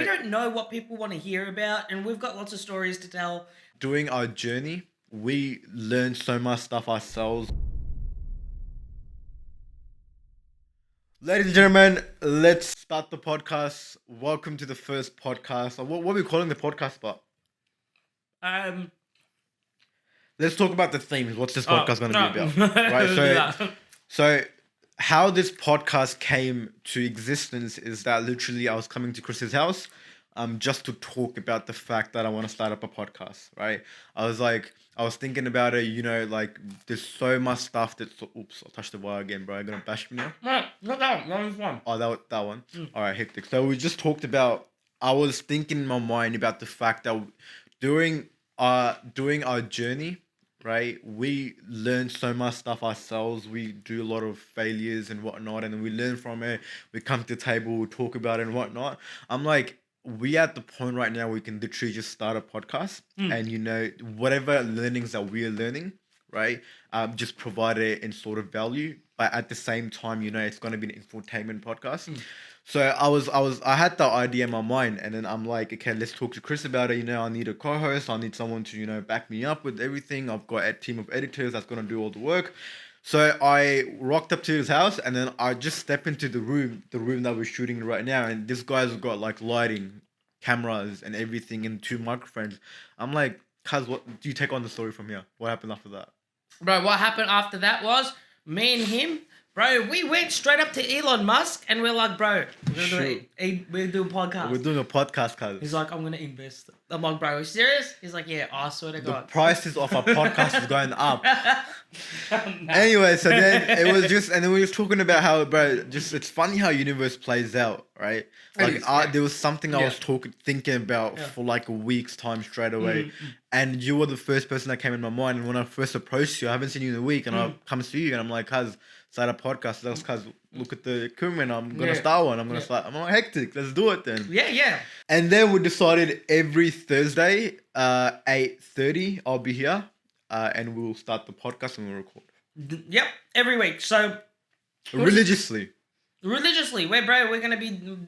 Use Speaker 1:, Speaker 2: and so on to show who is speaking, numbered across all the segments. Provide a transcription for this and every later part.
Speaker 1: We don't know what people want to hear about, and we've got lots of stories to tell.
Speaker 2: During our journey, we learned so much stuff ourselves. Ladies and gentlemen, let's start the podcast. Welcome to the first podcast. What are we calling the podcast about?
Speaker 1: Um,
Speaker 2: Let's talk about the themes. What's this podcast going to be about?
Speaker 1: Right,
Speaker 2: So how this podcast came to existence is that literally I was coming to Chris's house just to talk about the fact that I want to start up a podcast, right? I was thinking about it, like there's so much stuff that's, oops, I touched the wire again, bro. You're going to bash me now?
Speaker 1: No, not that one. One.
Speaker 2: Oh, that one. All right, hectic. So we just talked about, I was thinking in my mind about the fact that during our journey, right, we learn so much stuff ourselves. We do a lot of failures and whatnot, and then we learn from it. We come to the table, we talk about it and whatnot. I'm like, we at the point right now we can literally just start a podcast and whatever learnings that we're learning, right, just provide it in sort of value, but at the same time, it's going to be an infotainment podcast. So I had that idea in my mind, and then I'm like, okay, let's talk to Chris about it. I need a co-host. I need someone to back me up with everything. I've got a team of editors that's gonna do all the work. So I rocked up to his house, and then I just stepped into the room that we're shooting in right now, and this guy's got like lighting, cameras, and everything, and two microphones. I'm like, cuz, what do you take on the story from here? What happened after that?
Speaker 1: Bro, what happened after that was me and him. Bro, we went straight up to Elon Musk and we're like, bro, we're doing a podcast.
Speaker 2: We're doing a podcast, cuz.
Speaker 1: He's like, I'm going to invest. I'm like, bro, are you serious? He's like, yeah, I swear to
Speaker 2: The
Speaker 1: God.
Speaker 2: prices of our podcast is going up. Anyway, so then it was just, and then we were talking about how, bro, just it's funny how universe plays out, right? Like, there was something I was thinking about for like a week's time straight away, and you were the first person that came in my mind. And when I first approached you, I haven't seen you in a week, and I come see you, and I'm like, cuz, start a podcast. That's cuz, look at the equipment. I'm gonna start one. I'm gonna start. I'm like, hectic. Let's do it then.
Speaker 1: Yeah.
Speaker 2: And then we decided every Thursday, 8:30, I'll be here, and we'll start the podcast and we'll record.
Speaker 1: Yep, every week. So
Speaker 2: Religiously,
Speaker 1: we're gonna be,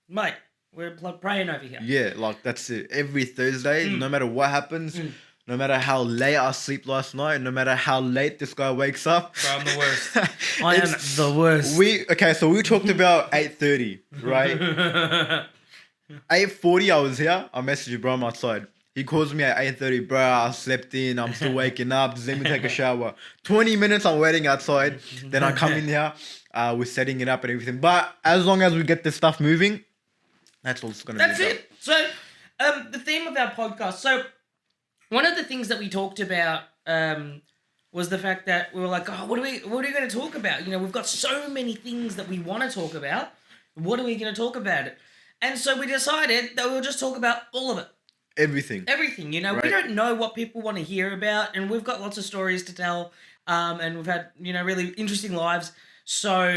Speaker 1: mate. We're praying over here.
Speaker 2: yeah, like that's it. Every Thursday, no matter what happens, no matter how late I sleep last night, no matter how late this guy wakes up.
Speaker 1: Bro, I'm the worst. I am the worst.
Speaker 2: So we talked about 8:30, right? 8:40, I was here. I messaged you, bro, I'm outside. He calls me at 8:30, bro, I slept in. I'm still waking up. Just let me take a shower. 20 minutes, I'm waiting outside. Then I come in here. We're setting it up and everything. But as long as we get this stuff moving, that's all it's going to be.
Speaker 1: That's it. So, the theme of our podcast. So, one of the things that we talked about was the fact that we were like, oh, what are we going to talk about? We've got so many things that we want to talk about. What are we going to talk about it? And so we decided that we'll just talk about all of it.
Speaker 2: Everything.
Speaker 1: Right. We don't know what people want to hear about, and we've got lots of stories to tell, and we've had, really interesting lives. So,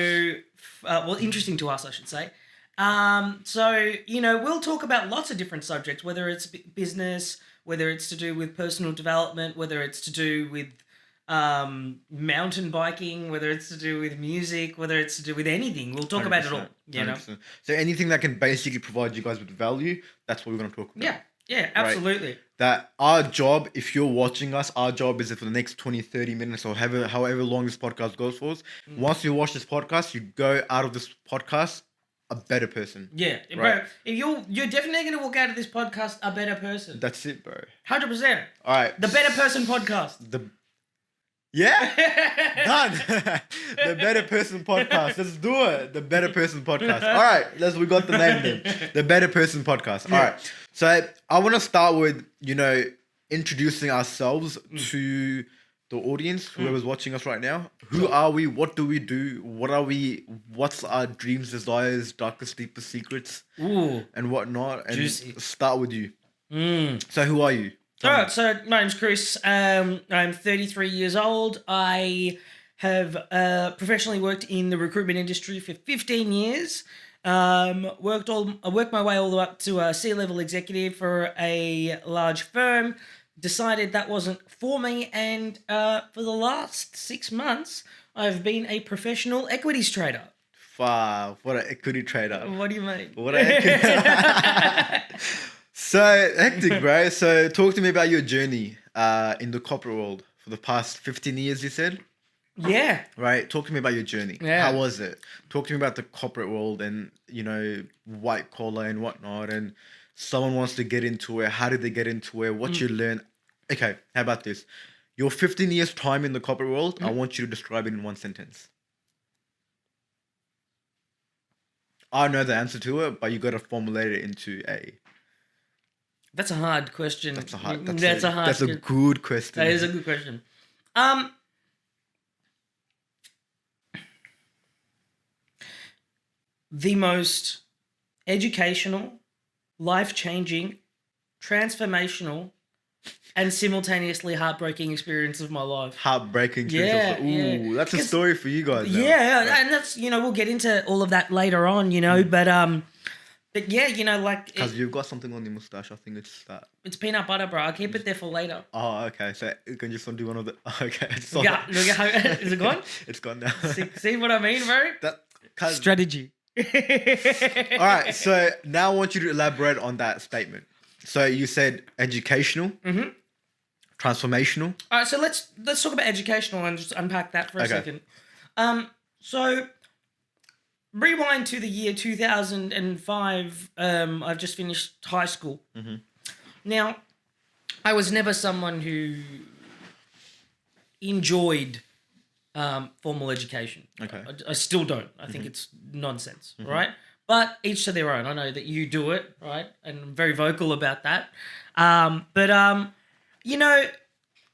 Speaker 1: interesting to us, I should say. So, we'll talk about lots of different subjects, whether it's business, whether it's to do with personal development, whether it's to do with mountain biking, whether it's to do with music, whether it's to do with anything. We'll talk about it all,
Speaker 2: 100%. So anything that can basically provide you guys with value, that's what we're going to talk about.
Speaker 1: Yeah, absolutely.
Speaker 2: Right? That our job, if you're watching us, our job is for the next 20, 30 minutes or however long this podcast goes for. Once you watch this podcast, you go out of this podcast a better person.
Speaker 1: Yeah,
Speaker 2: right?
Speaker 1: Bro. If you're definitely going to walk out of this podcast a better person.
Speaker 2: That's it, bro.
Speaker 1: 100%.
Speaker 2: All right.
Speaker 1: The Better Person Podcast.
Speaker 2: Yeah? Done. The Better Person Podcast. Let's do it. The Better Person Podcast. All right. We got the name then. The Better Person Podcast. All right. So I want to start with, introducing ourselves to the audience, whoever's watching us right now. Who are we? What do we do? What are we? What's our dreams, desires, darkest, deepest secrets, and whatnot? And
Speaker 1: juicy.
Speaker 2: Start with you. So who are you?
Speaker 1: All right, so my name's Chris. I'm 33 years old. I have professionally worked in the recruitment industry for 15 years. I worked my way all the way up to a C-level executive for a large firm. Decided that wasn't for me, and for the last 6 months, I've been a professional equities trader.
Speaker 2: Wow, what an equity trader.
Speaker 1: What do you mean?
Speaker 2: What an equity. So hectic, bro. So talk to me about your journey in the corporate world for the past 15 years, you said?
Speaker 1: Yeah.
Speaker 2: Right? Talk to me about your journey.
Speaker 1: Yeah.
Speaker 2: How was it? Talk to me about the corporate world and, white collar and whatnot. And someone wants to get into it. How did they get into it? What you learn? Okay, how about this? Your 15 years time in the corporate world, I want you to describe it in one sentence. I know the answer to it, but you got to formulate it into a...
Speaker 1: That's a hard question.
Speaker 2: That's a good question.
Speaker 1: That is a good question. The most educational, life-changing, transformational, and simultaneously heartbreaking experience of my life.
Speaker 2: Heartbreaking.
Speaker 1: Yeah,
Speaker 2: Ooh, that's a story for you guys. Now.
Speaker 1: Yeah, and that's, we'll get into all of that later on, but yeah, like...
Speaker 2: Because you've got something on your mustache. I think it's that.
Speaker 1: It's peanut butter, bro. I'll keep it there for later.
Speaker 2: Oh, okay. So you can just do one of the... Okay.
Speaker 1: Is it gone?
Speaker 2: It's gone now.
Speaker 1: See what I mean, bro? Strategy.
Speaker 2: All right. So now I want you to elaborate on that statement. So you said educational, transformational.
Speaker 1: All right. So let's talk about educational and just unpack that for a second. So rewind to the year 2005. I've just finished high school. Now, I was never someone who enjoyed formal education.
Speaker 2: Okay.
Speaker 1: I still don't. I think it's nonsense, right? But each to their own. I know that you do it, right? And I'm very vocal about that.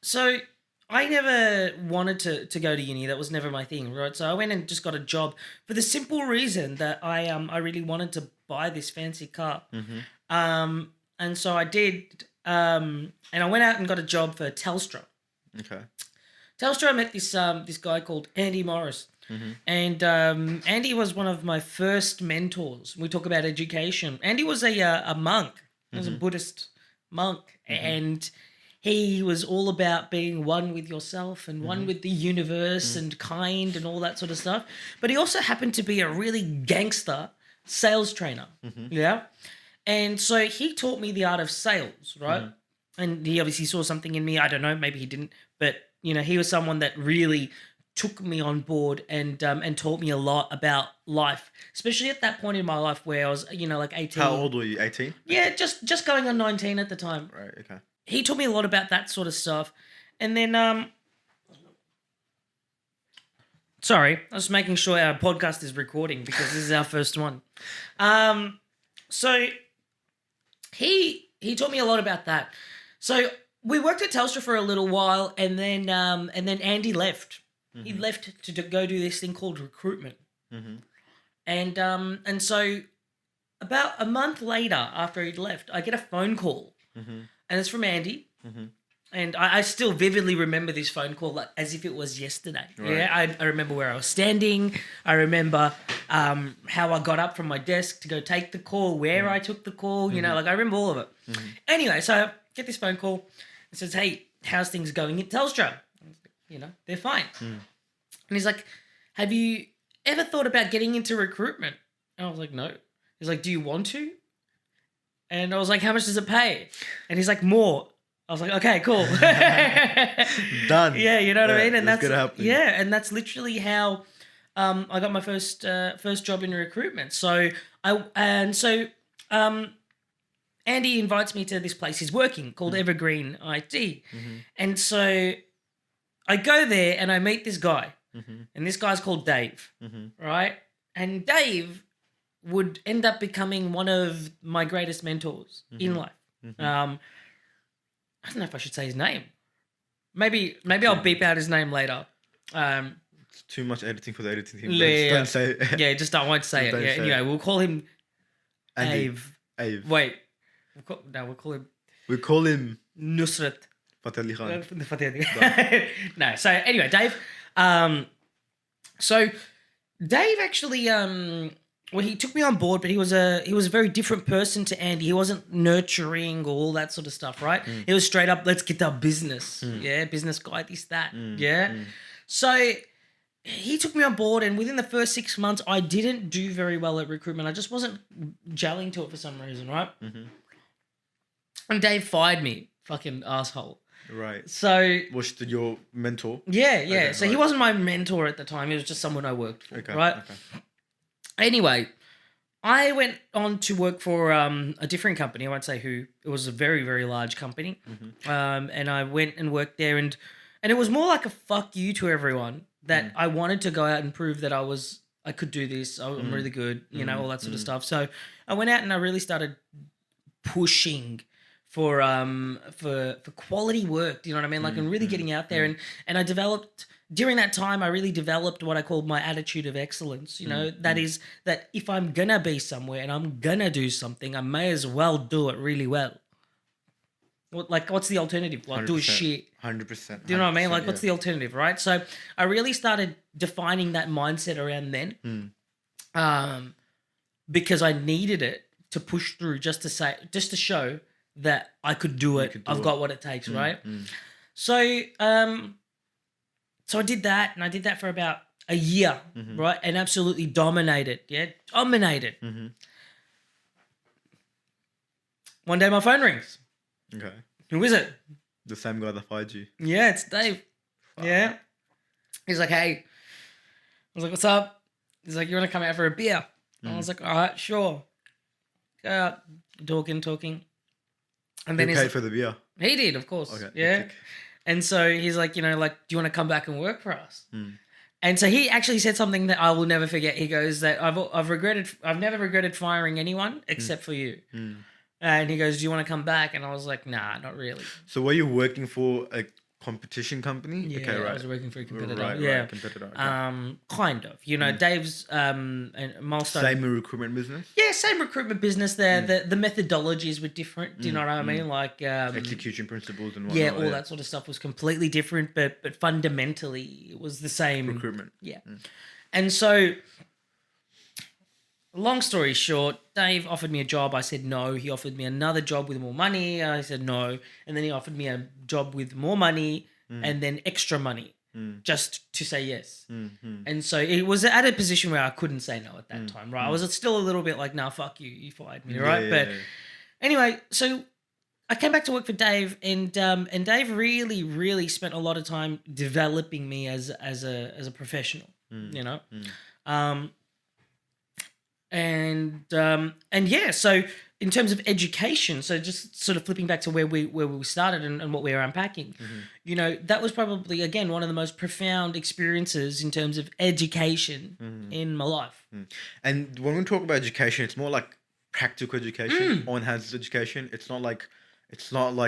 Speaker 1: So I never wanted to go to uni. That was never my thing, right? So I went and just got a job for the simple reason that I really wanted to buy this fancy car. And so I did. And I went out and got a job for Telstra.
Speaker 2: Okay.
Speaker 1: Telstra, I met this guy called Andy Morris. And Andy was one of my first mentors. We talk about education. Andy was a monk. He was a Buddhist monk. And he was all about being one with yourself and one with the universe and kind and all that sort of stuff. But he also happened to be a really gangster sales trainer. Yeah. And so he taught me the art of sales, right? And he obviously saw something in me. I don't know, maybe he didn't. But, he was someone that really took me on board and taught me a lot about life, especially at that point in my life where I was, like 18.
Speaker 2: How old were you? 18?
Speaker 1: Yeah, just going on 19 at the time.
Speaker 2: Right, okay.
Speaker 1: He taught me a lot about that sort of stuff. And then, sorry, I was making sure our podcast is recording because this is our first one. So he taught me a lot about that. So we worked at Telstra for a little while, and then Andy left. He left to go do this thing called recruitment. And so about a month later, after he'd left, I get a phone call, and it's from Andy. And I still vividly remember this phone call like as if it was yesterday. Right. Yeah, I remember where I was standing. I remember how I got up from my desk to go take the call, where I took the call. I remember all of it. Anyway, so I get this phone call. It says, "Hey, how's things going at Telstra?" They're fine. And he's like, "Have you ever thought about getting into recruitment?" And I was like, "No." He's like, "Do you want to?" And I was like, "How much does it pay?" And he's like, "More." I was like, "Okay, cool."
Speaker 2: Done.
Speaker 1: Yeah, you know what I mean? And
Speaker 2: that's gonna happen.
Speaker 1: Yeah, and that's literally how I got my first job in recruitment. So Andy invites me to this place he's working called Evergreen IT. And so I go there and I meet this guy. And this guy's called Dave, right? And Dave would end up becoming one of my greatest mentors in life. I don't know if I should say his name. Maybe I'll beep out his name later.
Speaker 2: It's too much editing for the editing team.
Speaker 1: Yeah,
Speaker 2: Don't say it.
Speaker 1: Yeah, just I won't say it. Yeah, anyway, we'll call him Dave. Wait. We'll call him...
Speaker 2: We call him...
Speaker 1: Nusrat.
Speaker 2: Fateh Ali Khan.
Speaker 1: No, so anyway, Dave. So Dave actually... well, he took me on board, but he was a very different person to Andy. He wasn't nurturing or all that sort of stuff, right? He was straight up, let's get our business. Yeah, business guy, this, that. So he took me on board, and within the first 6 months, I didn't do very well at recruitment. I just wasn't gelling to it for some reason, right?
Speaker 2: Mm-hmm.
Speaker 1: And Dave fired me, fucking asshole.
Speaker 2: Right.
Speaker 1: So
Speaker 2: Was your mentor?
Speaker 1: yeah.
Speaker 2: Okay,
Speaker 1: So he
Speaker 2: right.
Speaker 1: wasn't my mentor at the time. He was just someone I worked for,
Speaker 2: Okay.
Speaker 1: right?
Speaker 2: Okay.
Speaker 1: Anyway, I went on to work for a different company. I won't say who. It was a very, very large company.
Speaker 2: Mm-hmm.
Speaker 1: And I went and worked there, and it was more like a fuck you to everyone that I wanted to go out and prove that I could do this. I'm really good, all that sort of stuff. So I went out and I really started pushing for quality work. Do you know what I mean? Like, and really getting out there, and I developed. During that time, I really developed what I called my attitude of excellence. That is that if I'm gonna be somewhere and I'm gonna do something, I may as well do it really well. What's the alternative? Like, do
Speaker 2: 100%.
Speaker 1: shit.
Speaker 2: 100%.
Speaker 1: Do you know what I mean? Like,
Speaker 2: 100%,
Speaker 1: what's the alternative, right? So I really started defining that mindset around then, because I needed it to push through, just to show that I could do it.
Speaker 2: could do
Speaker 1: I've
Speaker 2: it.
Speaker 1: got what it takes, right? So, so I did that, and I did that for about a year, right? And absolutely dominated. Yeah, dominated.
Speaker 2: Mm-hmm.
Speaker 1: One day my phone rings.
Speaker 2: Okay.
Speaker 1: Who is it?
Speaker 2: The same guy that fired you.
Speaker 1: Yeah, it's Dave. Yeah. He's like, hey. I was like, what's up? He's like, you want to come out for a beer? I was like, all right, sure. Go out, talking. And then
Speaker 2: Who
Speaker 1: he's
Speaker 2: paid
Speaker 1: like,
Speaker 2: for the beer?
Speaker 1: he did, of course.
Speaker 2: Okay.
Speaker 1: Yeah.
Speaker 2: Epic.
Speaker 1: And so he's like, do you want to come back and work for us? And so he actually said something that I will never forget. He goes that I've never regretted firing anyone except for you. And he goes, do you want to come back? And I was like, nah, not really.
Speaker 2: So were you working for a competition company?
Speaker 1: Yeah,
Speaker 2: okay, right.
Speaker 1: I was working for a competitor.
Speaker 2: Right,
Speaker 1: yeah.
Speaker 2: right, competitor. Okay.
Speaker 1: Kind of. Dave's and Milestone.
Speaker 2: Same recruitment business?
Speaker 1: Yeah, same recruitment business there. The methodologies were different. Do you know what I mean? Like
Speaker 2: Execution principles and whatnot.
Speaker 1: yeah, all that sort of stuff was completely different, but fundamentally it was the same.
Speaker 2: Recruitment.
Speaker 1: Yeah. And so, long story short, Dave offered me a job. I said no. He offered me another job with more money. I said no. And then he offered me a job with more money and then extra money just to say yes. And so it was at a position where I couldn't say no at that time, right? I was still a little bit like, nah, fuck you. You fired me, right? But anyway, so I came back to work for Dave, and Dave really, really spent a lot of time developing me as a professional, and yeah, so in terms of education, so just sort of flipping back to where we started and what we were unpacking, that was probably, again, one of the most profound experiences in terms of education in my life.
Speaker 2: And when we talk about education, it's more like practical education, on-hands education. It's not like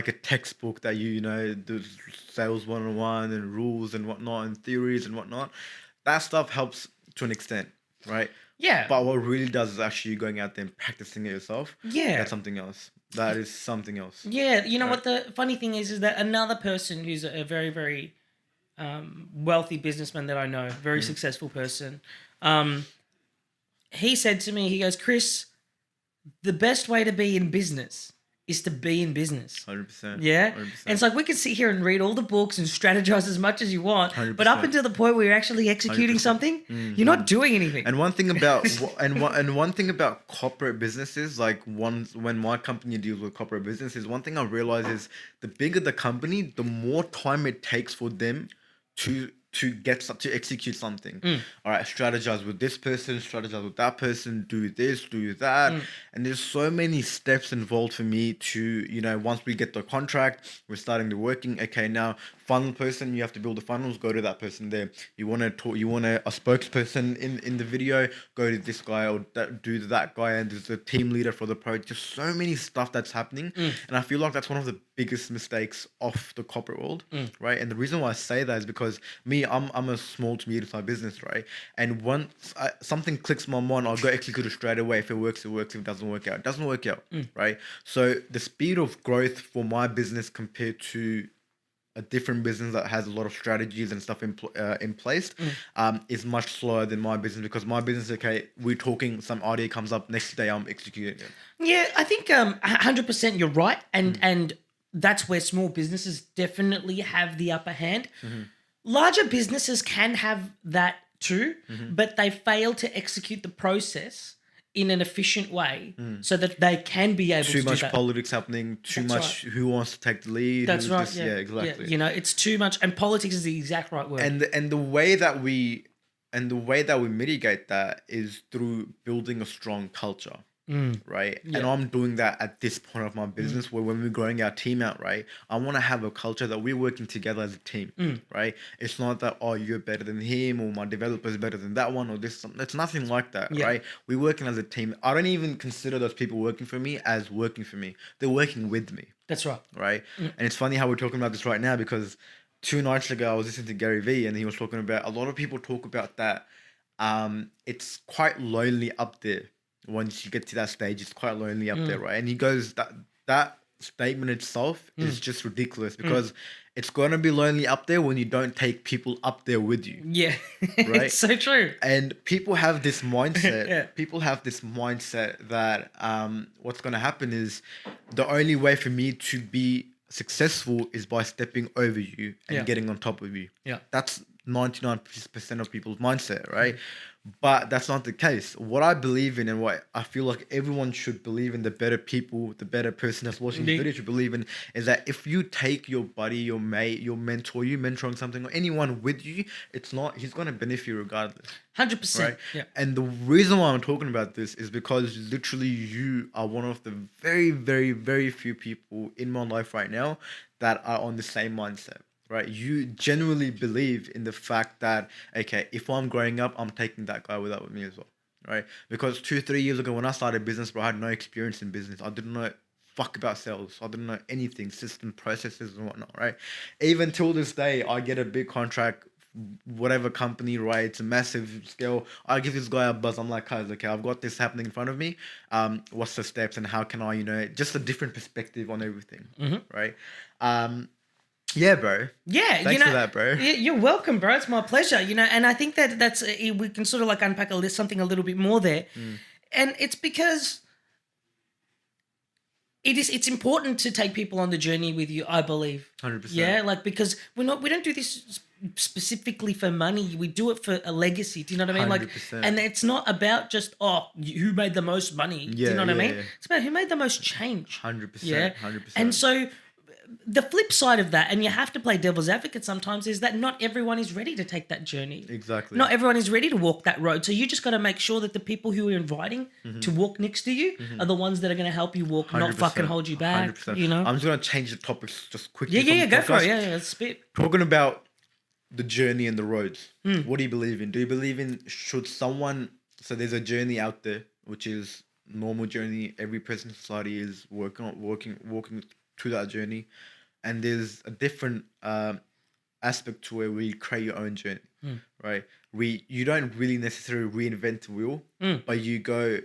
Speaker 2: a textbook that do sales 101 and rules and whatnot and theories and whatnot. That stuff helps to an extent, right?
Speaker 1: Yeah.
Speaker 2: But what really does is actually going out there and practicing it yourself.
Speaker 1: Yeah.
Speaker 2: That's something else. That is something else.
Speaker 1: Yeah. You know what the funny thing is that another person who's a very, very wealthy businessman that I know, very successful person, he said to me, he goes, Chris, the best way to be in business is to be in business.
Speaker 2: 100%.
Speaker 1: Yeah?
Speaker 2: 100%.
Speaker 1: And it's like we can sit here and read all the books and strategize as much as you want,
Speaker 2: 100%.
Speaker 1: but up until the point where you're actually executing
Speaker 2: 100%.
Speaker 1: something, you're not doing anything.
Speaker 2: And one thing about one thing about corporate businesses, like when my company deals with corporate businesses, one thing I realize is the bigger the company, the more time it takes for them to execute something. All right, strategize with this person, strategize with that person, do this, do that. And there's so many steps involved for me to, once we get the contract, we're starting the working. Okay, now funnel person, you have to build the funnels, go to that person there. You want a spokesperson in the video, go to this guy or do that guy, and there's a team leader for the project. Just so many stuff that's happening. And I feel like that's one of the biggest mistakes of the corporate world, right? And the reason why I say that is because I'm a small to medium-sized business, right? And once something clicks my mind, I'll go execute it straight away. If it works, it works. If it doesn't work out, it doesn't work out, right? So the speed of growth for my business compared to a different business that has a lot of strategies and stuff in place is much slower than my business, because my business, okay, we're talking, some idea comes up, next day I'm executing it.
Speaker 1: Yeah, I think 100% you're right, and that's where small businesses definitely have the upper hand. Larger businesses can have that too, but they fail to execute the process in an efficient way so that they can be able to
Speaker 2: Too
Speaker 1: do
Speaker 2: much
Speaker 1: that.
Speaker 2: politics happening. Too
Speaker 1: That's
Speaker 2: much. Who wants to take the lead?
Speaker 1: That's
Speaker 2: who
Speaker 1: right.
Speaker 2: this-
Speaker 1: Yeah.
Speaker 2: yeah, exactly.
Speaker 1: Yeah, it's too much, and politics is the exact right word.
Speaker 2: And the way that we mitigate that is through building a strong culture. Right.
Speaker 1: Yeah.
Speaker 2: And I'm doing that at this point of my business where when we're growing our team out, right, I want to have a culture that we're working together as a team, right? It's not that, oh, you're better than him or my developer's better than that one or this. It's nothing like that,
Speaker 1: Yeah.
Speaker 2: right? We're working as a team. I don't even consider those people working for me as working for me. They're working with me,
Speaker 1: That's right.
Speaker 2: right? And it's funny how we're talking about this right now because 2 nights ago I was listening to Gary Vee and he was talking about, a lot of people talk about that. It's quite lonely up there. Once you get to that stage, it's quite lonely up there, right? And he goes, that statement itself is just ridiculous because it's going to be lonely up there when you don't take people up there with you.
Speaker 1: Yeah.
Speaker 2: Right?
Speaker 1: It's so true.
Speaker 2: And people have this mindset.
Speaker 1: Yeah.
Speaker 2: People have this mindset that what's going to happen is the only way for me to be successful is by stepping over you and
Speaker 1: Yeah.
Speaker 2: getting on top of you.
Speaker 1: Yeah.
Speaker 2: That's 99% of people's mindset, right? But that's not the case. What I believe in and what I feel like everyone should believe in, the better people, the better person that's watching this video should believe in, is that if you take your buddy, your mate, your mentor, you mentoring something or anyone with you, he's going to benefit you regardless.
Speaker 1: 100%.
Speaker 2: Right?
Speaker 1: Yeah.
Speaker 2: And the reason why I'm talking about this is because literally you are one of the very, very, very few people in my life right now that are on the same mindset. Right, you genuinely believe in the fact that, okay, if I'm growing up, I'm taking that guy with me as well, right? Because 2-3 years ago when I started business, bro, I had no experience in business. I didn't know fuck about sales. I didn't know anything, system processes and whatnot, right? Even till this day, I get a big contract, whatever company, right? It's a massive scale. I give this guy a buzz. I'm like, guys, okay, I've got this happening in front of me. What's the steps and how can I, just a different perspective on everything, right? Yeah, bro.
Speaker 1: Yeah,
Speaker 2: Thanks for that, bro.
Speaker 1: Yeah, you're welcome, bro. It's my pleasure. And I think that's we can sort of like unpack something a little bit more there, and it's because it's important to take people on the journey with you. I believe
Speaker 2: 100%.
Speaker 1: Yeah, like because we don't do this specifically for money. We do it for a legacy. Do you know what I mean? Like,
Speaker 2: 100%.
Speaker 1: and it's not about just who made the most money. Do you know what I mean? It's about who made the most change.
Speaker 2: 100%.
Speaker 1: Yeah,
Speaker 2: 100%.
Speaker 1: And so the flip side of that, and you have to play devil's advocate sometimes, is that not everyone is ready to take that journey.
Speaker 2: Exactly.
Speaker 1: Not everyone is ready to walk that road. So you just got to make sure that the people who you're inviting to walk next to you are the ones that are going to help you walk, not
Speaker 2: 100%,
Speaker 1: fucking hold you back.
Speaker 2: 100%.
Speaker 1: You know?
Speaker 2: I'm just gonna change the topics just quickly.
Speaker 1: Yeah,
Speaker 2: from
Speaker 1: go
Speaker 2: the
Speaker 1: for it.
Speaker 2: podcast.
Speaker 1: Yeah, spit.
Speaker 2: Talking about the journey and the roads. What do you believe in? Do you believe in so there's a journey out there which is normal journey. Every person in society is walking through that journey. And there's a different aspect to where we create your own journey, right? You don't really necessarily reinvent the wheel, but you go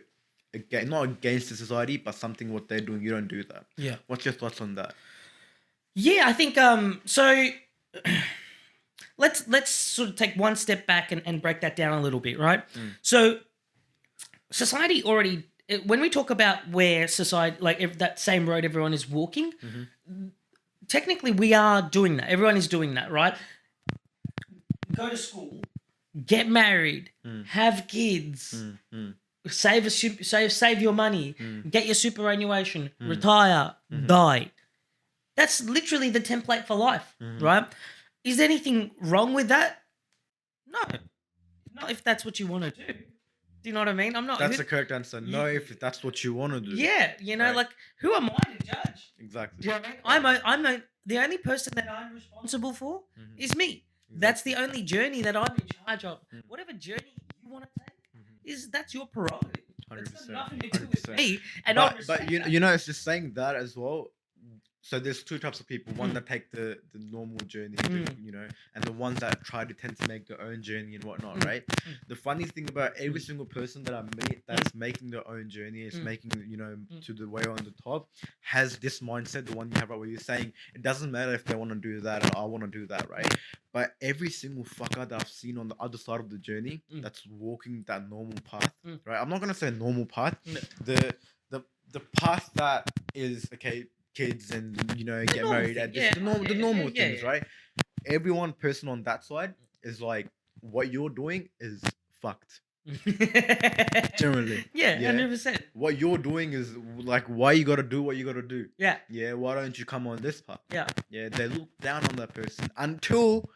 Speaker 2: not against the society, but something what they're doing, you don't do that.
Speaker 1: Yeah.
Speaker 2: What's your thoughts on that?
Speaker 1: Yeah, I think so. Let's sort of take one step back and break that down a little bit, right? So society already, when we talk about where society, like that same road everyone is walking, technically we are doing that. Everyone is doing that, right? Go to school, get married, have kids, save your money, get your superannuation, retire, die. That's literally the template for life, right? Is there anything wrong with that? No. Not if that's what you want to do. Do you know what I mean? I'm not.
Speaker 2: That's the correct answer. No, if that's what you want to do.
Speaker 1: Yeah,
Speaker 2: Right.
Speaker 1: like who am I to judge?
Speaker 2: Exactly.
Speaker 1: Do you know what I mean? I'm the only person that I'm responsible for is me. That's the only journey that I'm in charge of. Whatever journey you want to take, that's your prerogative. It's got
Speaker 2: 100%.
Speaker 1: nothing to do with
Speaker 2: 100%.
Speaker 1: me. And I
Speaker 2: But it's just saying that as well. So there's two types of people. One that take the normal journey, and the ones that try to tend to make their own journey and whatnot, right? The funny thing about every single person that I meet that's making their own journey, is making, to the way on the top, has this mindset, the one you have right where you're saying, it doesn't matter if they want to do that or I want to do that, right? But every single fucker that I've seen on the other side of the journey that's walking that normal path, right? I'm not going to say normal path. The path that is, okay, kids and get
Speaker 1: normal
Speaker 2: married
Speaker 1: thing,
Speaker 2: and just the normal things,
Speaker 1: yeah.
Speaker 2: right? Every one person on that side is like what you're doing is fucked. Generally,
Speaker 1: Yeah,
Speaker 2: yeah.
Speaker 1: 100%.
Speaker 2: What you're doing is like, why you gotta do what you gotta do?
Speaker 1: Yeah,
Speaker 2: Yeah, why don't you come on this path?
Speaker 1: yeah.
Speaker 2: Yeah, they look down on that person until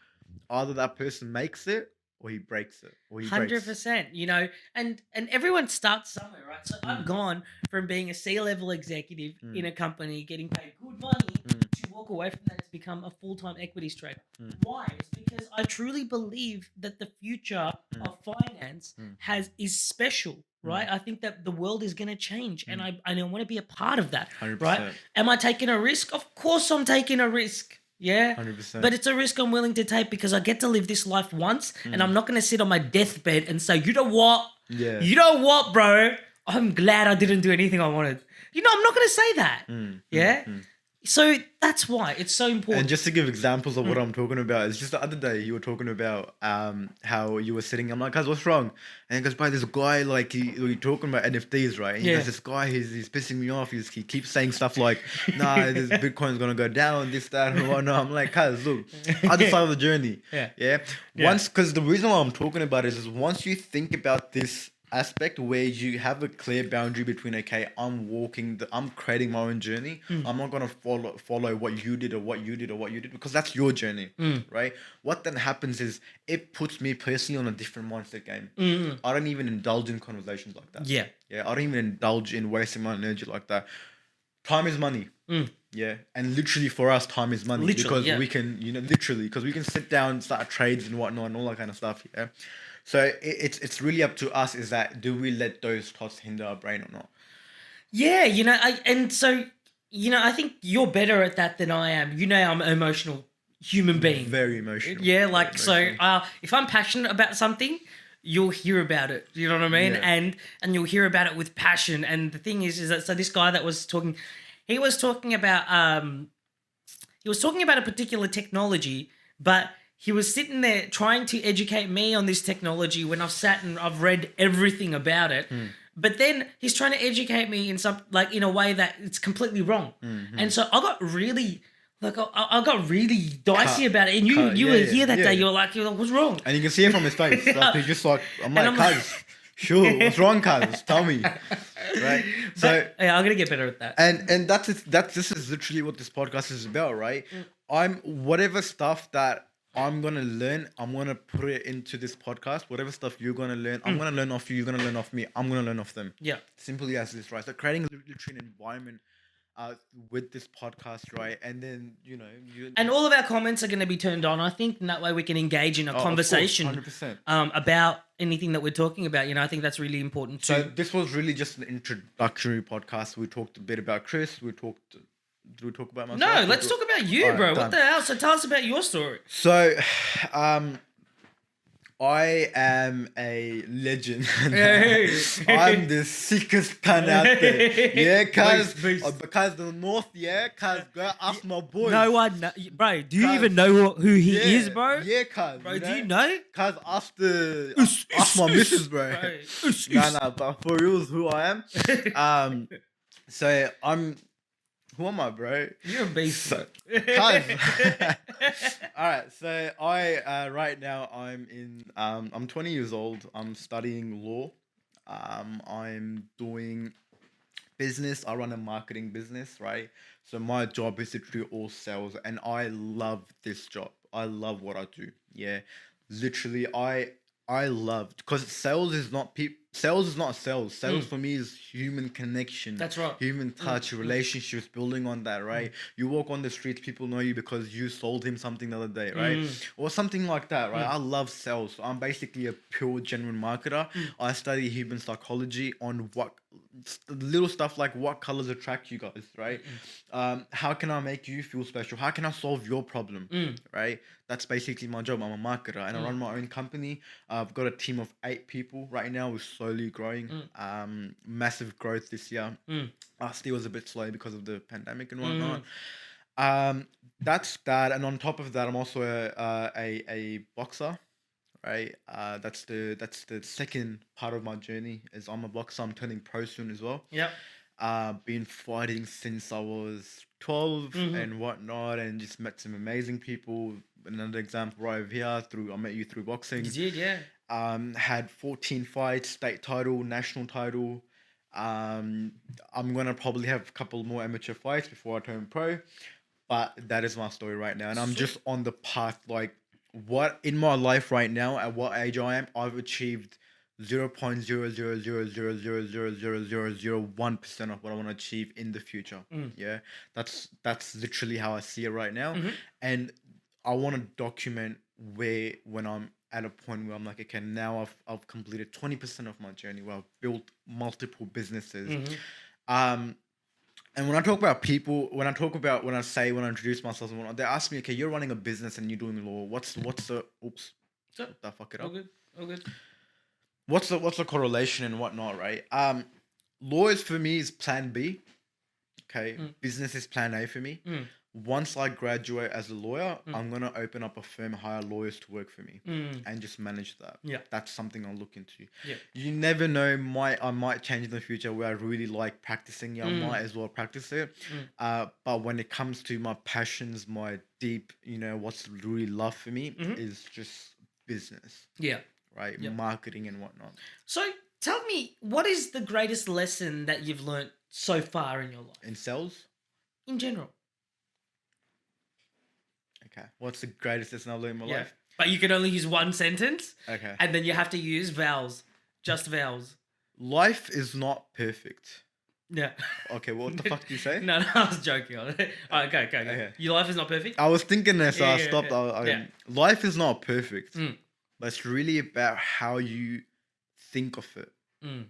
Speaker 2: either that person makes it or he breaks it or he breaks.
Speaker 1: 100%, and everyone starts somewhere, right? So I've
Speaker 2: Mm.
Speaker 1: gone from being a C-level executive in
Speaker 2: Mm.
Speaker 1: a company getting paid good money
Speaker 2: Mm.
Speaker 1: to walk away from that to become a full-time equities trader.
Speaker 2: Mm.
Speaker 1: Why? It's because I truly believe that the future
Speaker 2: Mm.
Speaker 1: of finance
Speaker 2: Mm.
Speaker 1: is special, right? I think that the world is going to change, and I want to be a part of that,
Speaker 2: 100%.
Speaker 1: right? Am I taking a risk? Of course I'm taking a risk. Yeah,
Speaker 2: 100%.
Speaker 1: but it's a risk I'm willing to take because I get to live this life once, and I'm not going to sit on my deathbed and say, you know what?
Speaker 2: Yeah.
Speaker 1: You know what, bro? I'm glad I didn't do anything I wanted. I'm not going to say that. Yeah? So that's why it's so important.
Speaker 2: And just to give examples of what I'm talking about, it's just the other day you were talking about how you were sitting. I'm like, guys, what's wrong? And he goes, by this guy, like you're talking about NFTs, right? And he
Speaker 1: Yeah.
Speaker 2: goes, this guy, he's pissing me off. He keeps saying stuff like, nah, this Bitcoin's gonna go down, this, that, and whatnot. I'm like, guys, look, other side of the journey.
Speaker 1: Yeah.
Speaker 2: Yeah.
Speaker 1: Yeah.
Speaker 2: Once, because the reason why I'm talking about it is once you think about this aspect where you have a clear boundary between, okay, I'm creating my own journey. I'm not gonna follow what you did or what you did or what you did, because that's your journey, right? What then happens is it puts me personally on a different mindset game. I don't even indulge in conversations like that.
Speaker 1: Yeah.
Speaker 2: I don't even indulge in wasting my energy like that. Time is money. Yeah, and literally for us, time is money.
Speaker 1: Literally,
Speaker 2: because
Speaker 1: yeah.
Speaker 2: we can, because we can sit down, start trades and whatnot and all that kind of stuff. Yeah, so it's really up to us. Is that, do we let those thoughts hinder our brain or not?
Speaker 1: Yeah, I think you're better at that than I am. I'm an emotional human being.
Speaker 2: Very emotional.
Speaker 1: Yeah,
Speaker 2: Very emotional.
Speaker 1: if I'm passionate about something, you'll hear about it. You know what I mean?
Speaker 2: Yeah.
Speaker 1: And you'll hear about it with passion. And the thing is that, so this guy that was talking, he was talking about a particular technology, but he was sitting there trying to educate me on this technology when I've sat and I've read everything about it. But then he's trying to educate me in a way that it's completely wrong. And so I got really I got really dicey about it. And you were here that day. You were like, what's wrong?
Speaker 2: And you can see it from his face. Like, he's just like, I'm like,
Speaker 1: I'm like-
Speaker 2: cuz, sure, what's wrong, cuz? Tell me. Right? So,
Speaker 1: Yeah, I'm gonna get better at that.
Speaker 2: and this is literally what this podcast is about, right? Whatever stuff that I'm gonna learn, I'm gonna put it into this podcast. Whatever stuff you're gonna learn, I'm gonna learn off you, you're gonna learn off me, I'm gonna learn off them.
Speaker 1: Yeah.
Speaker 2: Simply as this, right? So creating literally an environment with this podcast, right? And then
Speaker 1: And all of our comments are going to be turned on, I think, and that way we can engage in a conversation
Speaker 2: 100%.
Speaker 1: about anything that we're talking about. I think that's really important too.
Speaker 2: So this was really just an introductory podcast. We talked a bit about Chris. Did we talk about myself?
Speaker 1: No, let's talk about you,
Speaker 2: Alright,
Speaker 1: bro.
Speaker 2: done.
Speaker 1: What the hell? So tell us about your story.
Speaker 2: So, I am a legend.
Speaker 1: Hey.
Speaker 2: I'm the sickest cunt out there. Yeah,
Speaker 1: Beast.
Speaker 2: because the North, go ask my boys.
Speaker 1: No one, bro. Do you
Speaker 2: Cuz-
Speaker 1: even know who he
Speaker 2: Yeah,
Speaker 1: is, bro?
Speaker 2: Yeah, cuz.
Speaker 1: Bro, do you know?
Speaker 2: Cuz ask my missus, bro. Nah, but for reals, who I am. So who am I, bro?
Speaker 1: You're a beast.
Speaker 2: So, all right, so I right now I'm 20 years old. I'm studying law. I'm doing business. I run a marketing business, right? So my job is literally all sales, and I love this job. I love what I do. Yeah, literally, I love, because sales is not people. Sales is not sales. Sales for me is human connection.
Speaker 1: That's right.
Speaker 2: Human touch, relationships, building on that, right? You walk on the streets, people know you because you sold him something the other day, right? Or something like that, right? I love sales. So I'm basically a pure, genuine marketer. I study human psychology on little stuff like what colors attract you guys, right? How can I make you feel special? How can I solve your problem, right? That's basically my job. I'm a marketer, and I run my own company. I've got a team of 8 people right now. We're slowly growing. Massive growth this year. Last year was a bit slow because of the pandemic and whatnot. That's that, and on top of that, I'm also a boxer, right? That's the second part of my journey. Is I'm a boxer. I'm turning pro soon as well.
Speaker 1: Yep.
Speaker 2: Been fighting since I was 12
Speaker 1: Mhm.
Speaker 2: and whatnot, and just met some amazing people. Another example right over here, I met you through boxing.
Speaker 1: You did, yeah.
Speaker 2: Had 14 fights, state title, national title. Um, I'm gonna probably have a couple more amateur fights before I turn pro, but that is my story right now, and I'm
Speaker 1: So-
Speaker 2: just on the path. Like, what in my life right now, at what age I am, I've achieved 0.00000000001% of what I want to achieve in the future.
Speaker 1: Mm.
Speaker 2: Yeah, that's literally how I see it right now,
Speaker 1: Mhm.
Speaker 2: and I want to document when I'm at a point where I'm like, okay, now I've completed 20% of my journey where I've built multiple businesses.
Speaker 1: Mhm.
Speaker 2: Um, and when I talk about people, when I introduce myself and whatnot, they ask me, okay, you're running a business and you're doing law. What's the oops,
Speaker 1: So,
Speaker 2: what the fuck it
Speaker 1: all
Speaker 2: up?
Speaker 1: good. All good.
Speaker 2: What's the correlation and whatnot, right? Lawyers for me is plan B. Okay,
Speaker 1: Mm.
Speaker 2: business is plan A for me.
Speaker 1: Mm.
Speaker 2: Once I graduate as a lawyer,
Speaker 1: Mm.
Speaker 2: I'm gonna open up a firm, hire lawyers to work for me,
Speaker 1: Mm.
Speaker 2: and just manage that.
Speaker 1: Yeah.
Speaker 2: That's something I'll look into.
Speaker 1: Yeah.
Speaker 2: You never know, I might change in the future where I really like practicing. Yeah, I
Speaker 1: Mm.
Speaker 2: might as well practice it. But when it comes to my passions, my deep, what's really love for me
Speaker 1: Mhm.
Speaker 2: is just business,
Speaker 1: Yeah.
Speaker 2: right?
Speaker 1: Yep.
Speaker 2: Marketing and whatnot.
Speaker 1: So tell me, what is the greatest lesson that you've learnt so far in your life,
Speaker 2: In sales,
Speaker 1: in general?
Speaker 2: okay. What's the greatest lesson I've learned in my
Speaker 1: Yeah.
Speaker 2: life?
Speaker 1: But you can only use one sentence,
Speaker 2: Okay.
Speaker 1: and then you have to use vowels, just vowels.
Speaker 2: Life is not perfect.
Speaker 1: Yeah.
Speaker 2: Okay, what the fuck do you say?
Speaker 1: No, I was joking. All right, go.
Speaker 2: Okay.
Speaker 1: Your life is not perfect.
Speaker 2: I was thinking this, so
Speaker 1: Yeah,
Speaker 2: I
Speaker 1: yeah,
Speaker 2: stopped.
Speaker 1: yeah. Yeah.
Speaker 2: Life is not perfect,
Speaker 1: Mm.
Speaker 2: but it's really about how you think of it.
Speaker 1: Mm.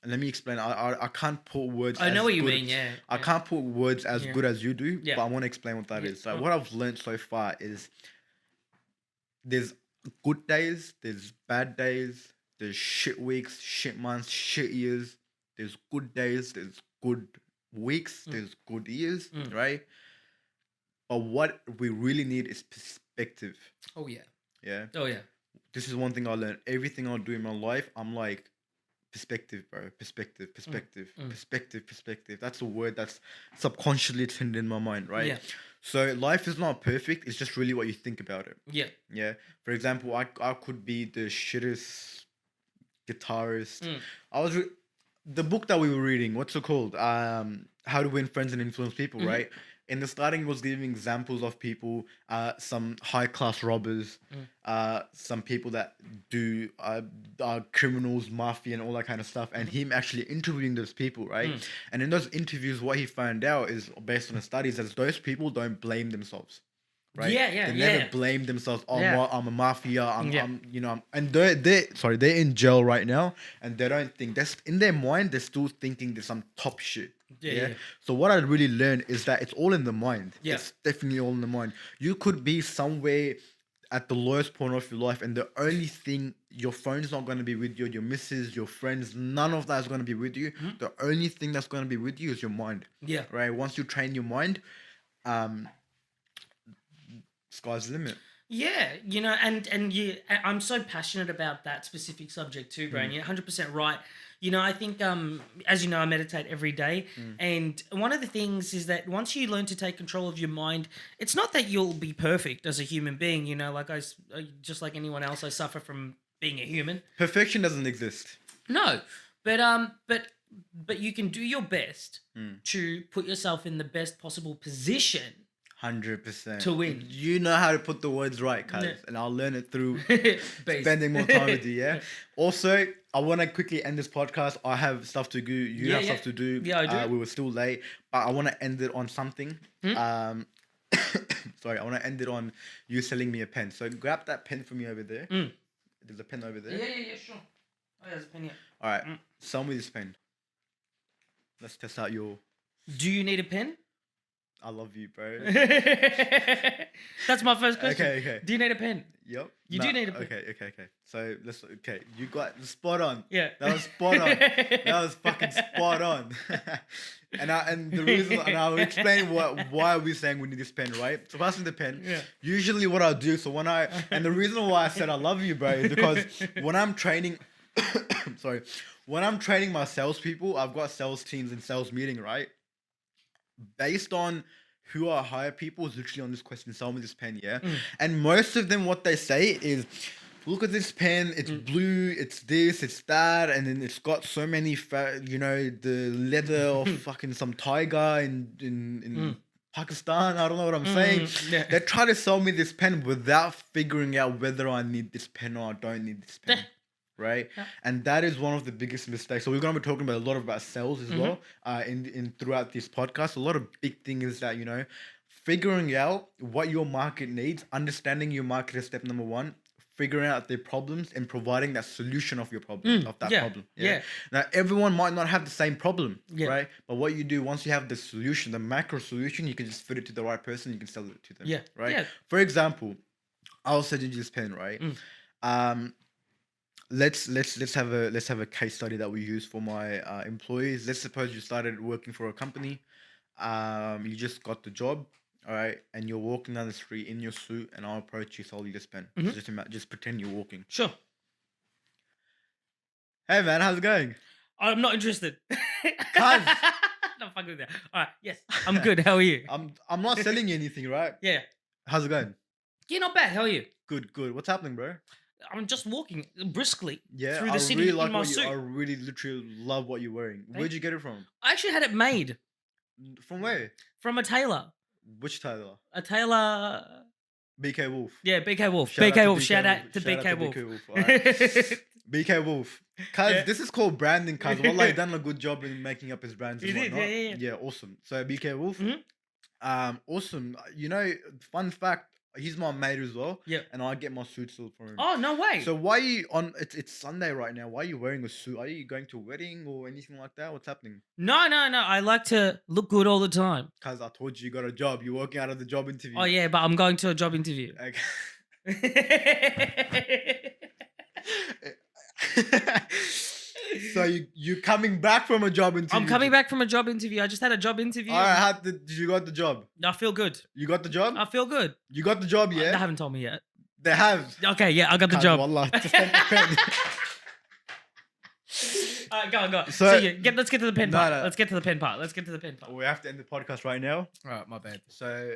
Speaker 2: And let me explain. I can't put words.
Speaker 1: I know
Speaker 2: as
Speaker 1: what you
Speaker 2: good-
Speaker 1: mean. Yeah.
Speaker 2: I can't put words as
Speaker 1: Yeah.
Speaker 2: good as you do,
Speaker 1: Yeah.
Speaker 2: but I want to explain what that
Speaker 1: Yeah.
Speaker 2: is. So
Speaker 1: Mm.
Speaker 2: what I've learned so far is there's good days, there's bad days, there's shit weeks, shit months, shit years. There's good days, there's good weeks,
Speaker 1: Mm.
Speaker 2: there's good years,
Speaker 1: Mm.
Speaker 2: right? But what we really need is perspective.
Speaker 1: Oh yeah.
Speaker 2: Yeah.
Speaker 1: Oh yeah.
Speaker 2: This is one thing I learned. Everything I do in my life, I'm like, perspective, bro. Perspective.
Speaker 1: Mm.
Speaker 2: Perspective. That's a word that's subconsciously turned in my mind, right?
Speaker 1: Yeah.
Speaker 2: So life is not perfect. It's just really what you think about it.
Speaker 1: Yeah.
Speaker 2: Yeah. For example, I could be the shittest guitarist.
Speaker 1: Mm.
Speaker 2: The book that we were reading, what's it called? How to Win Friends and Influence People,
Speaker 1: Mhm.
Speaker 2: right? In the starting, it was giving examples of people, some high class robbers, some people that do criminals, mafia, and all that kind of stuff, and him actually interviewing those people, right?
Speaker 1: Mm.
Speaker 2: And in those interviews, what he found out is based on the studies, is those people don't blame themselves. Right?
Speaker 1: Yeah.
Speaker 2: They
Speaker 1: Yeah.
Speaker 2: never blame themselves. Oh,
Speaker 1: Yeah.
Speaker 2: I'm a mafia.
Speaker 1: Yeah.
Speaker 2: And they're in jail right now, and they don't think that's in their mind. They're still thinking there's some top shit.
Speaker 1: Yeah.
Speaker 2: So what I really learned is that it's all in the mind.
Speaker 1: Yeah.
Speaker 2: It's definitely all in the mind. You could be somewhere at the lowest point of your life, and the only thing, your phone's not going to be with you, your missus, your friends, none of that is going to be with you.
Speaker 1: Mhm.
Speaker 2: The only thing that's going to be with you is your mind.
Speaker 1: Yeah.
Speaker 2: Right? Once you train your mind, sky's the limit.
Speaker 1: Yeah, and I'm so passionate about that specific subject too, bro. And you're 100% right. I think, as you know, I meditate every day, and one of the things is that once you learn to take control of your mind, it's not that you'll be perfect as a human being. Like just like anyone else, I suffer from being a human.
Speaker 2: Perfection doesn't exist.
Speaker 1: No, but you can do your best to put yourself in the best possible position
Speaker 2: 100%
Speaker 1: to win.
Speaker 2: You know how to put the words right, cuz,
Speaker 1: Yeah.
Speaker 2: and I'll learn it through
Speaker 1: Base.
Speaker 2: spending more time with you. Yeah. Also, I want to quickly end this podcast. I have stuff to do. You have stuff to do.
Speaker 1: Yeah, I do.
Speaker 2: We were still late, but I want to end it on something. Sorry, I want to end it on you selling me a pen. So grab that pen for me over there. There's a pen over there.
Speaker 1: Yeah, sure. Oh, there's a pen here.
Speaker 2: All right, sell me this pen. Let's test out your.
Speaker 1: Do you need a pen?
Speaker 2: I love you, bro.
Speaker 1: That's my first question.
Speaker 2: Okay.
Speaker 1: Do you need a pen?
Speaker 2: Yep.
Speaker 1: You do need a pen.
Speaker 2: Okay. So you got spot on.
Speaker 1: Yeah.
Speaker 2: That was spot on. That was fucking spot on. and the reason, and I'll explain why we're saying we need this pen, right? So passing the pen.
Speaker 1: Yeah.
Speaker 2: Usually what I do, and the reason why I said I love you, bro, is because when I'm training, when I'm training my salespeople, I've got sales teams and sales meeting, right? Based on who are higher people is literally on this question, sell me this pen, yeah?
Speaker 1: Mm.
Speaker 2: And most of them, what they say is, look at this pen, it's blue, it's this, it's that, and then it's got so many, the leather of fucking some tiger in Pakistan. I don't know what I'm saying.
Speaker 1: Yeah.
Speaker 2: They try to sell me this pen without figuring out whether I need this pen or I don't need this pen.
Speaker 1: Yeah.
Speaker 2: Right,
Speaker 1: Yeah.
Speaker 2: and that is one of the biggest mistakes. So we're going to be talking about a lot about sales as well,
Speaker 1: Mm-hmm.
Speaker 2: in throughout this podcast. A lot of big thing is that figuring out what your market needs, understanding your market is step number one. Figuring out their problems and providing that solution of your problem of that
Speaker 1: yeah,
Speaker 2: problem.
Speaker 1: yeah.
Speaker 2: Now everyone might not have the same problem,
Speaker 1: Yeah.
Speaker 2: right? But what you do once you have the solution, the macro solution, you can just fit it to the right person. You can sell it to them.
Speaker 1: Yeah,
Speaker 2: Right.
Speaker 1: yeah.
Speaker 2: For example, I'll send you this pen, right? Let's have a case study that we use for my employees. Let's suppose you started working for a company, you just got the job, all right, and you're walking down the street in your suit, and I'll approach you, sell you this pen. Just pretend you're walking.
Speaker 1: Sure.
Speaker 2: Hey man, how's it going?
Speaker 1: I'm not interested.
Speaker 2: Cuz.
Speaker 1: No, fuck with that. All right. Yes, I'm good. How are you?
Speaker 2: I'm not selling you anything, right?
Speaker 1: Yeah.
Speaker 2: How's it going?
Speaker 1: Yeah, not bad. How are you?
Speaker 2: Good. What's happening, bro?
Speaker 1: I'm just walking briskly
Speaker 2: Yeah,
Speaker 1: through the
Speaker 2: I
Speaker 1: city
Speaker 2: really
Speaker 1: in
Speaker 2: like
Speaker 1: my
Speaker 2: what
Speaker 1: suit.
Speaker 2: I really literally love what you're wearing. Where'd you get it from?
Speaker 1: I actually had it made
Speaker 2: From where?
Speaker 1: from a tailor.
Speaker 2: Which Tyler?
Speaker 1: A tailor.
Speaker 2: BK Wolf.
Speaker 1: Yeah, BK Wolf.
Speaker 2: Shout out
Speaker 1: BK
Speaker 2: to
Speaker 1: Wolf.
Speaker 2: BK
Speaker 1: Shout out
Speaker 2: Wolf.
Speaker 1: to
Speaker 2: Shout out
Speaker 1: BK
Speaker 2: to
Speaker 1: Wolf.
Speaker 2: BK Wolf. Alright. BK Wolf. Cuz
Speaker 1: Yeah.
Speaker 2: this is called branding, cuz. Wallah, done a good job in making up his brands and
Speaker 1: He did,
Speaker 2: whatnot.
Speaker 1: yeah.
Speaker 2: Yeah, awesome. So BK Wolf.
Speaker 1: Mhm.
Speaker 2: Awesome. Fun fact, he's my mate as well.
Speaker 1: Yeah.
Speaker 2: And I get my suit sold for him.
Speaker 1: Oh, no way.
Speaker 2: So why are you on? It's Sunday right now. Why are you wearing a suit? Are you going to a wedding or anything like that? What's happening?
Speaker 1: No. I like to look good all the time.
Speaker 2: Cuz I told you got a job. You're working out of the job interview.
Speaker 1: Oh, yeah, but I'm going to a job interview.
Speaker 2: Okay. So you coming back from a job interview?
Speaker 1: I'm coming back from a job interview. I just had a job interview.
Speaker 2: All right. Did you got the job?
Speaker 1: I feel good.
Speaker 2: You got the job?
Speaker 1: I feel good.
Speaker 2: You got the job,
Speaker 1: They
Speaker 2: yeah?
Speaker 1: haven't told me yet.
Speaker 2: They have.
Speaker 1: Okay, yeah, I got the
Speaker 2: Cuz,
Speaker 1: job.
Speaker 2: wallah, just take the pen.
Speaker 1: All right, go on.
Speaker 2: So-
Speaker 1: See you. Let's get to the pen
Speaker 2: No,
Speaker 1: part.
Speaker 2: no.
Speaker 1: Let's get to the pen part. Let's get to the pen part.
Speaker 2: We have to end the podcast right now.
Speaker 1: All right, my bad.
Speaker 2: So,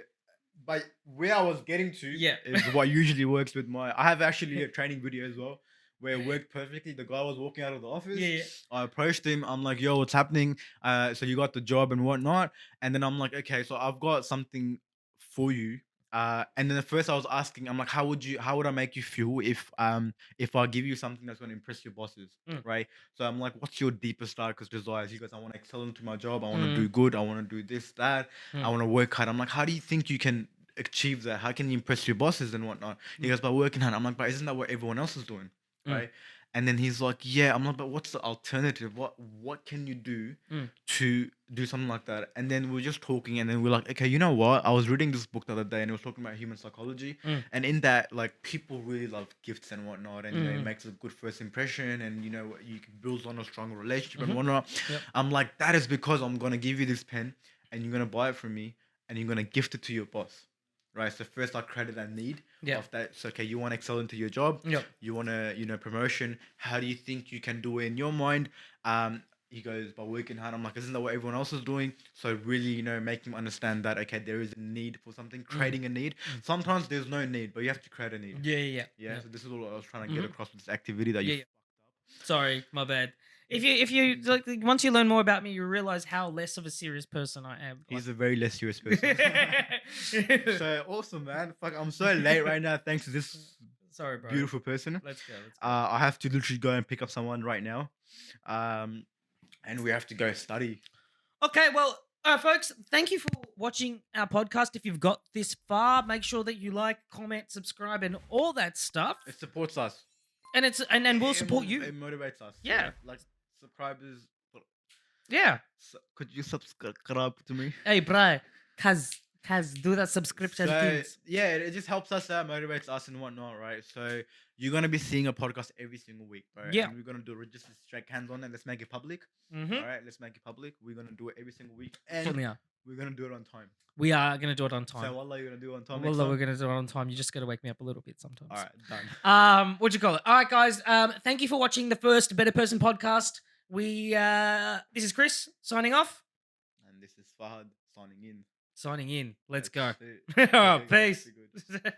Speaker 2: but where I was getting to
Speaker 1: Yeah.
Speaker 2: is what usually works with I have actually a training video as well where it worked perfectly. The guy was walking out of the office.
Speaker 1: Yeah.
Speaker 2: I approached him. I'm like, yo, what's happening? So you got the job and whatnot. And then I'm like, okay, so I've got something for you. And then at first I was asking, I'm like, how would I make you feel if I give you something that's going to impress your bosses, right? So I'm like, what's your deepest darkest desires? He goes, I want to excel into my job. I want to do good. I want to do this, that. I want to work hard. I'm like, how do you think you can achieve that? How can you impress your bosses and whatnot? He goes, by working hard. I'm like, but isn't that what everyone else is doing, right? And then he's like, yeah. I'm like, but what's the alternative? What can you do to do something like that? And then we're just talking, and then we're like, okay, you know what? I was reading this book the other day, and it was talking about human psychology. And in that, like, people really love gifts and whatnot, and it makes a good first impression, and you can build on a strong relationship and whatnot.
Speaker 1: Yep.
Speaker 2: I'm like, that is because I'm gonna give you this pen, and you're gonna buy it from me, and you're gonna gift it to your boss. Right, so first I created that need of that. So okay, you want to excel into your job.
Speaker 1: Yep.
Speaker 2: You want to, promotion. How do you think you can do it in your mind? He goes, by working hard. I'm like, isn't that what everyone else is doing? So really, make him understand that okay, there is a need for something. Creating a need. Sometimes there's no need, but you have to create a need.
Speaker 1: Yeah.
Speaker 2: Yeah. So this is what I was trying to get across with this activity that you.
Speaker 1: Yeah. Sorry, my bad. If you like, once you learn more about me, you realize how less of a serious person I am.
Speaker 2: He's a very less serious person. So awesome, man. Fuck, I'm so late right now. Thanks to this
Speaker 1: Sorry, bro.
Speaker 2: beautiful person.
Speaker 1: Let's go.
Speaker 2: I have to literally go and pick up someone right now, and we have to go study.
Speaker 1: Okay, well, folks, thank you for watching our podcast. If you've got this far, make sure that you like, comment, subscribe, and all that stuff.
Speaker 2: It supports us,
Speaker 1: And we'll support you.
Speaker 2: It motivates us.
Speaker 1: Yeah.
Speaker 2: Like subscribers.
Speaker 1: Yeah.
Speaker 2: Could you subscribe to me?
Speaker 1: Hey, bro, cuz do that subscription
Speaker 2: So,
Speaker 1: things.
Speaker 2: yeah, it just helps us out, motivates us and whatnot, right? So you're gonna be seeing a podcast every single week, right?
Speaker 1: Yeah.
Speaker 2: And we're gonna do it. Just shake hands on it. Let's make it public.
Speaker 1: Mm-hmm.
Speaker 2: All right, let's make it public. We're gonna do it every single week, and
Speaker 1: Certainly are.
Speaker 2: we're gonna do it on time.
Speaker 1: We are gonna do it on
Speaker 2: So
Speaker 1: time.
Speaker 2: wallah, you're gonna do it on time. next
Speaker 1: Wallah,
Speaker 2: time?
Speaker 1: we're gonna do it on time. You just gotta wake me up a little bit sometimes.
Speaker 2: All right, done.
Speaker 1: What do you call it? All right, guys. Thank you for watching the first Better Person podcast. This is Chris signing off.
Speaker 2: And this is Fahad signing in.
Speaker 1: signing in. Let's
Speaker 2: That's
Speaker 1: go.
Speaker 2: it.
Speaker 1: All right,
Speaker 2: Okay, guys,
Speaker 1: peace.
Speaker 2: be good.